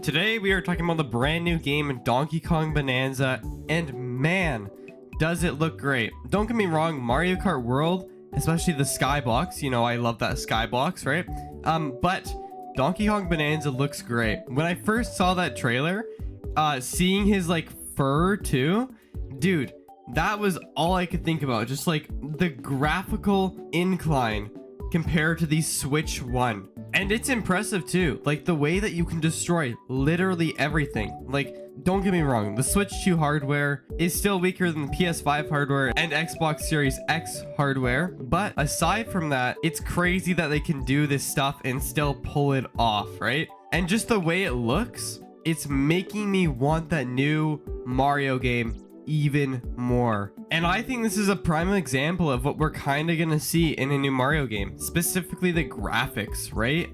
Today we are talking about the brand new game Donkey Kong Bananza, and man, does it look great. Don't get me wrong, Mario Kart World, especially the skybox, you know, I love that skybox, right? But Donkey Kong Bananza looks great. When I first saw that trailer, seeing his like fur too, dude, that was all I could think about. Just like the graphical incline compared to the Switch 1. And it's impressive too, like the way that you can destroy literally everything. Like, don't get me wrong, the Switch 2 hardware is still weaker than the PS5 hardware and Xbox Series X hardware, but aside from that, it's crazy that they can do this stuff and still pull it off, right? And just the way it looks, it's making me want that new Mario game even more. And I think this is a prime example of what we're kind of gonna see in a new Mario game, specifically the graphics, right?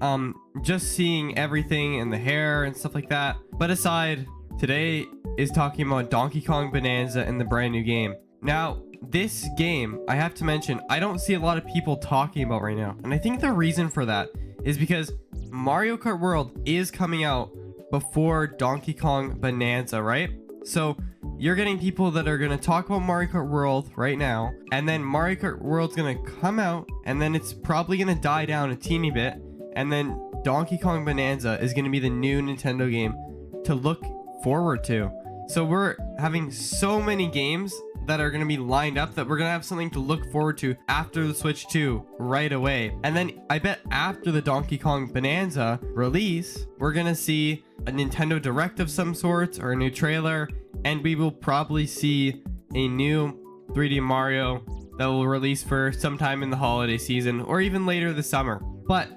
Just seeing everything and the hair and stuff like that. But aside, today is talking about Donkey Kong Bananza and the brand new game. Now, this game, I have to mention, I don't see a lot of people talking about right now. And I think the reason for that is because Mario Kart World is coming out before Donkey Kong Bananza, right? So you're getting people that are going to talk about Mario Kart World right now, and then Mario Kart World's going to come out, and then it's probably going to die down a teeny bit, and then Donkey Kong Bananza is going to be the new Nintendo game to look forward to. So we're having so many games that are going to be lined up that we're going to have something to look forward to after the Switch 2 right away. And then I bet after the Donkey Kong Bananza release, we're going to see a Nintendo Direct of some sorts or a new trailer, and we will probably see a new 3D Mario that will release for sometime in the holiday season or even later this summer. But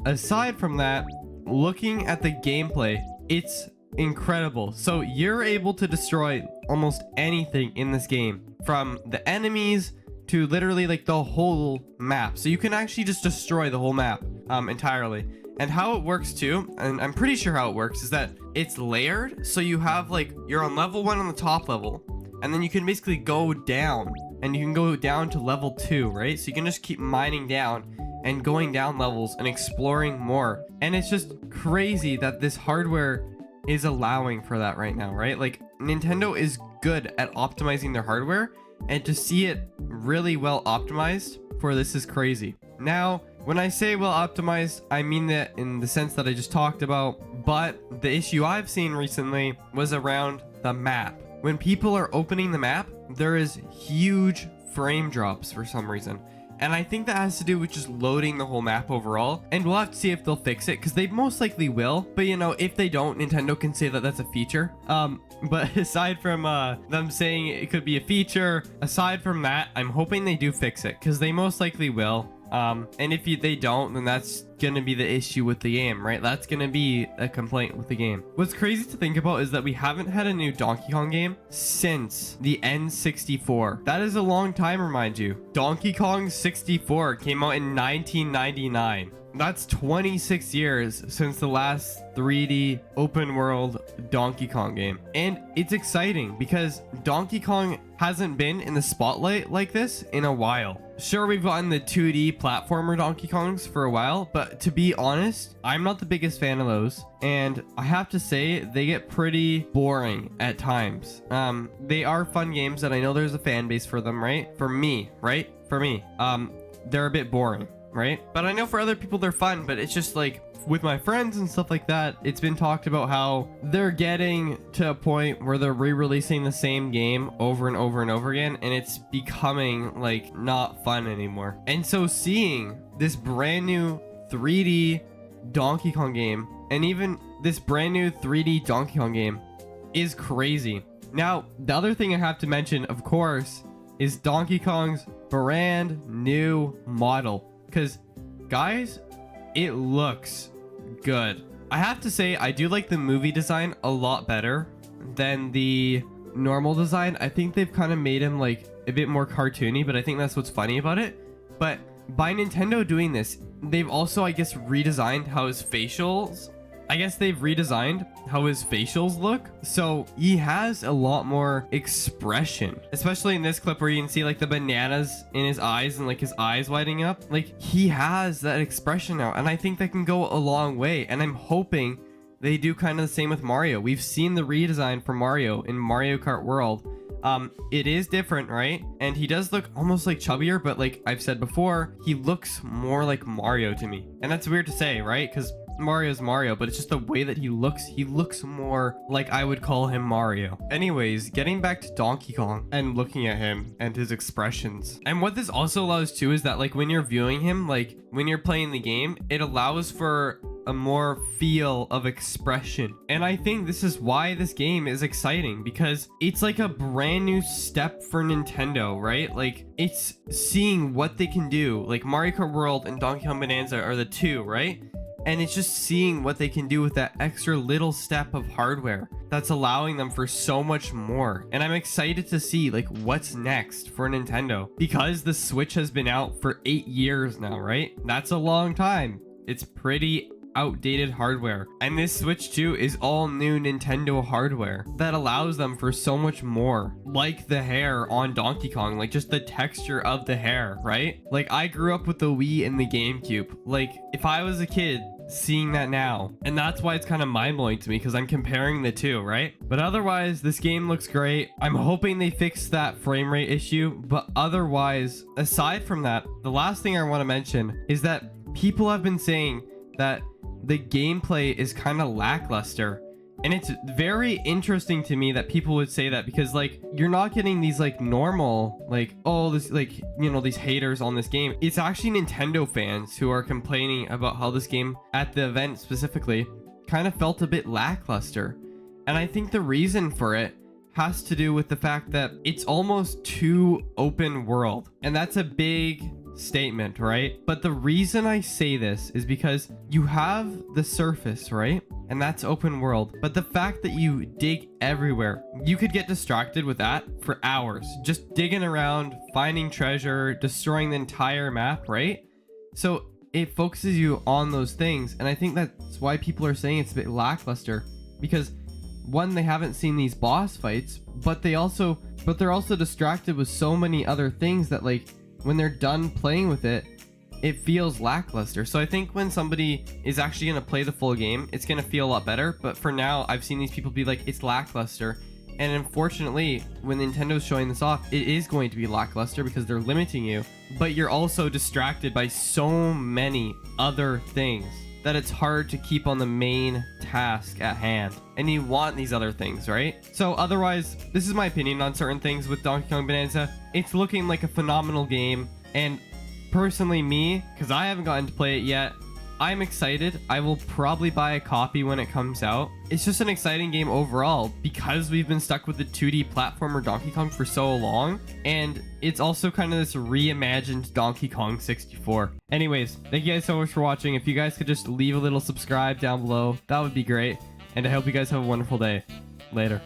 aside from that, looking at the gameplay, it's incredible. So you're able to destroy almost anything in this game, from the enemies to literally like the whole map. So you can actually just destroy the whole map entirely. And how it works too, and I'm pretty sure how it works, is that it's layered. So you have like, you're on level 1 on the top level, and then you can basically go down, and you can go down to level 2, right? So you can just keep mining down and going down levels and exploring more. And it's just crazy that this hardware is allowing for that right now, right? Like, Nintendo is good at optimizing their hardware, and to see it really well optimized for this is crazy. Now, when I say well optimized, I mean that in the sense that I just talked about, but the issue I've seen recently was around the map. When people are opening the map, there is huge frame drops for some reason. And I think that has to do with just loading the whole map overall. And we'll have to see if they'll fix it, because they most likely will. But you know, if they don't, Nintendo can say that that's a feature. But aside from them saying it could be a feature, aside from that, I'm hoping they do fix it, because they most likely will. And if they don't, then that's gonna be the issue with the game, right? That's gonna be a complaint with the game. What's crazy to think about is that we haven't had a new Donkey Kong game since the N64. That is a long time, remind you. Donkey Kong 64 came out in 1999. That's 26 years since the last 3D open world Donkey Kong game. And it's exciting because Donkey Kong hasn't been in the spotlight like this in a while. Sure, we've gotten the 2D platformer Donkey Kongs for a while, but to be honest, I'm not the biggest fan of those. And I have to say, they get pretty boring at times. They are fun games, and I know there's a fan base for them, right? For me, right? For me, they're a bit boring, right? But I know for other people they're fun, but it's just like, with my friends and stuff like that, it's been talked about how they're getting to a point where they're re-releasing the same game over and over and over again, and it's becoming like not fun anymore. And so seeing this brand new 3D Donkey Kong game, and even this brand new 3D Donkey Kong game, is crazy. Now, the other thing I have to mention, of course, is Donkey Kong's brand new model. Because, guys, it looks good. I have to say, I do like the movie design a lot better than the normal design. I think they've kind of made him like a bit more cartoony, but I think that's what's funny about it. But by Nintendo doing this, they've also, I guess, redesigned how his facials look. So he has a lot more expression, especially in this clip where you can see like the bananas in his eyes and like his eyes lighting up. Like, he has that expression now, and I think that can go a long way. And I'm hoping they do kind of the same with Mario. We've seen the redesign for Mario in Mario Kart World. It is different, right? And he does look almost like chubbier, but like I've said before, he looks more like Mario to me. And that's weird to say, right? Because Mario's Mario, but it's just the way that he looks more like I would call him Mario. Anyways, getting back to Donkey Kong and looking at him and his expressions. And what this also allows too is that like when you're viewing him, like when you're playing the game, it allows for a more feel of expression. And I think this is why this game is exciting, because it's like a brand new step for Nintendo, right? Like it's seeing what they can do. Like Mario Kart World and Donkey Kong Bananza are the two, right? And it's just seeing what they can do with that extra little step of hardware that's allowing them for so much more. And I'm excited to see like what's next for Nintendo, because the Switch has been out for 8 years now, right? That's a long time. It's pretty outdated hardware, and this Switch 2 is all new Nintendo hardware that allows them for so much more, like the hair on Donkey Kong, like just the texture of the hair, right? Like I grew up with the Wii and the GameCube. Like if I was a kid seeing that now, and that's why it's kind of mind-blowing to me, because I'm comparing the two, right? But otherwise this game looks great. I'm hoping they fix that frame rate issue, but otherwise, aside from that, the last thing I want to mention is that people have been saying that the gameplay is kind of lackluster, and it's very interesting to me that people would say that, because like you're not getting these like normal like, oh, this like, you know, these haters on this game. It's actually Nintendo fans who are complaining about how this game at the event specifically kind of felt a bit lackluster. And I think the reason for it has to do with the fact that it's almost too open world, and that's a big statement, right? But the reason I say this is because you have the surface, right? And that's open world. But the fact that you dig everywhere, you could get distracted with that for hours, just digging around, finding treasure, destroying the entire map, right? So it focuses you on those things, and I think that's why people are saying it's a bit lackluster, because one, they haven't seen these boss fights, but they're also distracted with so many other things that like when they're done playing with it, it feels lackluster. So I think when somebody is actually going to play the full game, it's going to feel a lot better. But for now, I've seen these people be like, it's lackluster. And unfortunately, when Nintendo's showing this off, it is going to be lackluster because they're limiting you. But you're also distracted by so many other things that it's hard to keep on the main task at hand. And you want these other things, right? So otherwise, this is my opinion on certain things with Donkey Kong Bananza. It's looking like a phenomenal game. And personally me, because I haven't gotten to play it yet, I'm excited. I will probably buy a copy when it comes out. It's just an exciting game overall because we've been stuck with the 2D platformer Donkey Kong for so long. And it's also kind of this reimagined Donkey Kong 64. Anyways, thank you guys so much for watching. If you guys could just leave a little subscribe down below, that would be great. And I hope you guys have a wonderful day. Later.